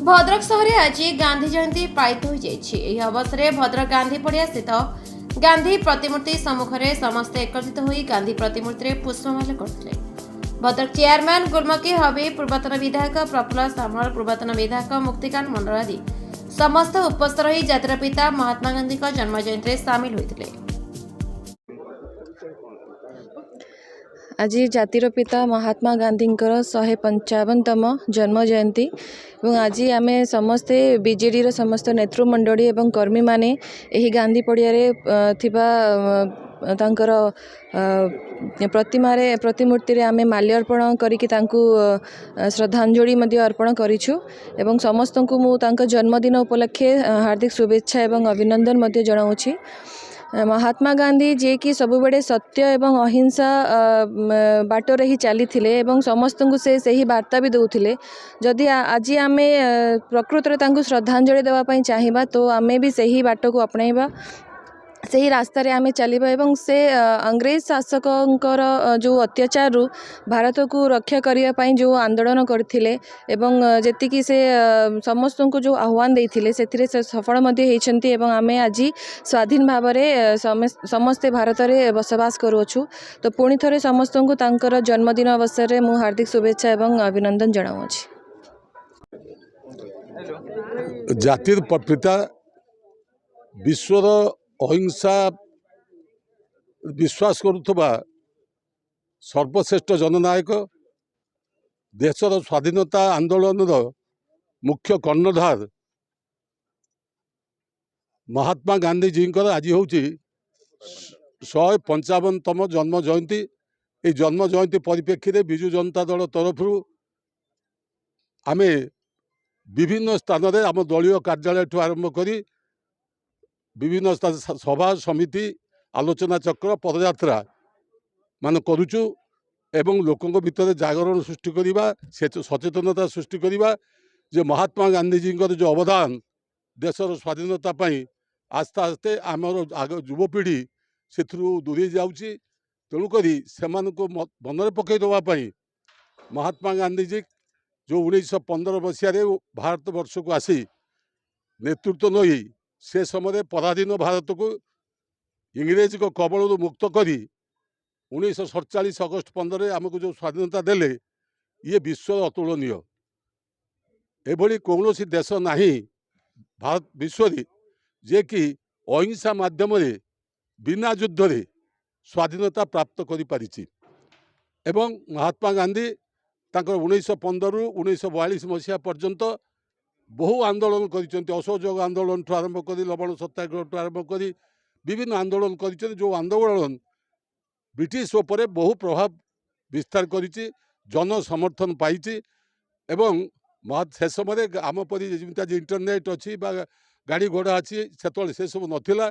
भद्रक सहर आज गांधी जयंती पालित हो अवसर में भद्रक गांधी पड़िया स्थित गांधी प्रतिमूर्ति सम्मुख में समस्ते एकत्रित होई गांधी प्रतिमूर्ति पुष्पमाल्य करते। भद्रक चेयरमैन गुलमकी हबीब, पूर्वतन विधायक प्रफुल्ल सामल, पूर्वतन विधायक मुक्तिकांत मंडल आदि समस्त उपस्थित रही जातिर पिता महात्मा गांधी जन्म जयंती सामिल होते। आज जातिर पिता महात्मा गांधी 155तम जन्म जयंती और आज आम समस्ते बीजेडी समस्त नेतृमंडली और कर्मी माने एही गांधी पड़िया थिबा तांकर प्रतिमूर्ति रे आमे माल्यार्पण करिकि तांकु श्रद्धांजलि मध्य अर्पण करिछु एवं समस्त को मु तांका जन्मदिन उपलक्षे हार्दिक शुभेच्छा एवं अभिनंदन मध्य जनाऊछि। महात्मा गांधी जे कि सबुबड़े सत्य एवं अहिंसा बाटर ही चली एवं समस्त को से सही वार्ता भी दौले। जदि आज आम प्रकृत में श्रद्धांजलि देवाई चाहिए तो आम भी सही बाट को अपनाइबा, सही रास्तार आम चलवा एवं से अंग्रेज शासकर जो अत्याचार भारत को रक्षा करने जो आंदोलन करथिले एवं जेतिकी से समस्त को जो आह्वान देते से सफल होती एवं आम आज स्वाधीन भाव में समस्ते भारत में बसवास करुछु। तो पुणी थे समस्त को तांकर जन्मदिन अवसर में मुझे हार्दिक शुभेच्छा एवं अभिनंदन जनाऊँगी। जातिर पिता विश्वर अहिंसा विश्वास करुवा सर्वश्रेष्ठ जननायक, देशर स्वाधीनता आंदोलन मुख्य कर्णधार महात्मा गांधी जी आज हूँ 155तम जन्म जयंती। ये जन्म जयंती परिप्रेक्षी में विजु जनता दल तरफ आम विभिन्न स्थान में आम दलीय कार्यालय आरंभ करी विभिन्न सभा समिति आलोचना चक्र पदयात्रा मान करुचु एवं लोकों भितर जागरण सृष्टि करवा, सचेतनता सृष्टि करवा जे महात्मा गांधी जी जो अवदान देशर स्वाधीनता पाई आस्ते आस्ते आमर युवपीढ़ी से दूरे जाऊँगी। तेणुक से मन में पकईदेवाई महात्मा गांधी जी जो 1915 मसीह भारत वर्ष को आसी नेतृत्व नहीं से समय पराधीन भारत को इंग्रेज को कबल मुक्त करी 1947 अगस्ट 15 आमको जो स्वाधीनता देले ये विश्व अतुलनीय। एभली कौन सी देश नहीं भारत विश्व जे कि अहिंसा माध्यम बिना युद्ध रे स्वाधीनता प्राप्त करि पारिछि। एवं महात्मा गांधी 1915 रु 1942 मसीहा पर्यंत बहु आंदोलन कर असहयोग आंदोलन आरंभ कर लवण सत्याग्रह आरंभ कर विभिन्न आंदोलन कर जो आंदोलन ब्रिटिश उपरे बहु प्रभाव विस्तार करिछि, जन समर्थन पाई एवं से समय आम परी जमी इंटरनेट अच्छी गाड़ी घोड़ा अच्छी से सब नाला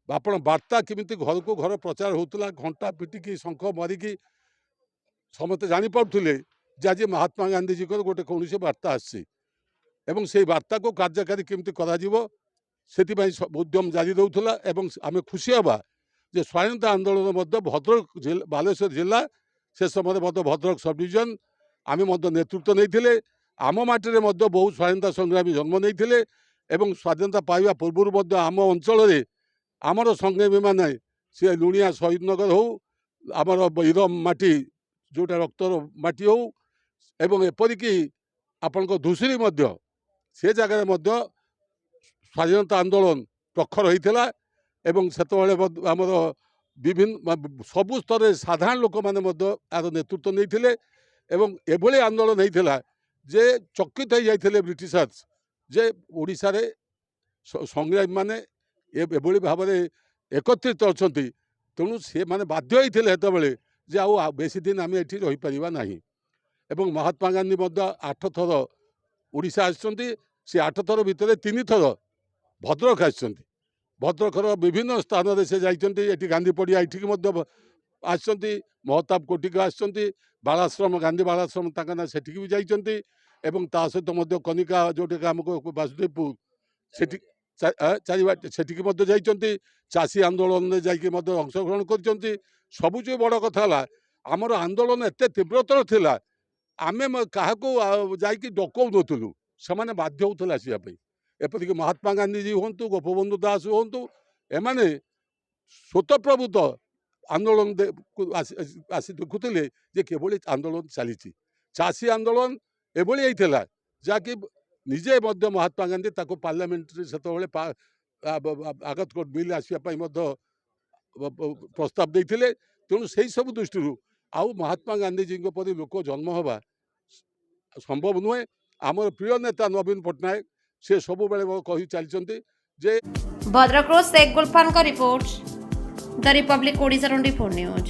आप वार्ता केमिति घर को घर प्रचार होता घंटा पिटिकी शंख मारिकी समस्त जापारे आज महात्मा गांधी जी गोटे कौन वार्ता आसी एवं से वार्ता को कार्यकारी केमती से उद्यम जारी रोला। आम खुशी हवा जे स्वाधीनता आंदोलन भद्रक बालेश्वर जिला से समय भद्रक सब डिविजन आम नेतृत्व नहीं आम माटी बहु स्वाधीनता संग्रामी जन्म नहीं एवं स्वाधीनता पाइबा पूर्व आम अंचल आमर संग्रामी माने सी लुणिया शहीद नगर हो आमर इरम माटी जोटा रक्तर माटी हो एवं एपरिकी आपण धूसरी से जगह स्वाधीनता आंदोलन प्रखर होता एवं सेतबेले आमर विभिन्न सबु स्तर साधारण लोक मैंने यार नेतृत्व नहीं एवं एभली आंदोलन होता जे चकित हो जाते ब्रिटिशर्स जे ओडिशा रे संग्रामी माने एभली भाव में एकत्रित अच्छा तेणु से माने बाध्य होते हेतबेले जे आ बेसी दिन आम ये रही पारिबा नाही। एवं महात्मा गांधी 8 थर ओडिशा आछंती, से 8 थर भितर 3 थर भद्रक आछंती। भद्रकर विभिन्न स्थान में से जाइए गांधी पड़िया ये आसती महताब कोटिक आसती बालाश्रम गांधी बालाश्रम ना से भी जाइए एवं ता सहित कनिका जोटा आमको वासुदेवपुर से जाइए चाषी आंदोलन में जाकि अंशग्रहण कर सबुज बड़ कथा आमर आंदोलन एत तीव्रतर थिला आमे क्या डकौ नथुलु ସେମାନେ ବାଧ୍ୟ ହେଉଥିଲେ ଆସିବା ପାଇଁ। ଏପରିକି ମହାତ୍ମା ଗାନ୍ଧୀଜୀ ହୁଅନ୍ତୁ, ଗୋପବନ୍ଧୁ ଦାସ ହୁଅନ୍ତୁ, ଏମାନେ ସ୍ୱତଃପ୍ରବୃତ୍ତ ଆନ୍ଦୋଳନ ଆସି ଦେଖୁଥିଲେ ଯେ କିଭଳି ଆନ୍ଦୋଳନ ଚାଲିଛି। ଚାଷୀ ଆନ୍ଦୋଳନ ଏଭଳି ହେଇଥିଲା ଯାହାକି ନିଜେ ମଧ୍ୟ ମହାତ୍ମା ଗାନ୍ଧୀ ତାକୁ ପାର୍ଲାମେଣ୍ଟରେ ସେତେବେଳେ ଆଗତ ବିଲ୍ ଆସିବା ପାଇଁ ମଧ୍ୟ ପ୍ରସ୍ତାବ ଦେଇଥିଲେ। ତେଣୁ ସେହି ସବୁ ଦୃଷ୍ଟିରୁ ଆଉ ମହାତ୍ମା ଗାନ୍ଧୀଜୀଙ୍କ ପରି ଲୋକ ଜନ୍ମ ହେବା ସମ୍ଭବ ନୁହେଁ। ଆମର ପ୍ରିୟ ନେତା ନବୀନ ପଟ୍ଟନାୟକ ସେ ସବୁବେଳେ କହି ଚାଲିଛନ୍ତି ଯେ ଭଦ୍ରକରୁ ଶେଖ୍ ଗୁଲଫାନଙ୍କ ରିପୋର୍ଟ, ଦ ରିପବ୍ଲିକ ଓଡ଼ିଶା 24 ନ୍ୟୁଜ୍।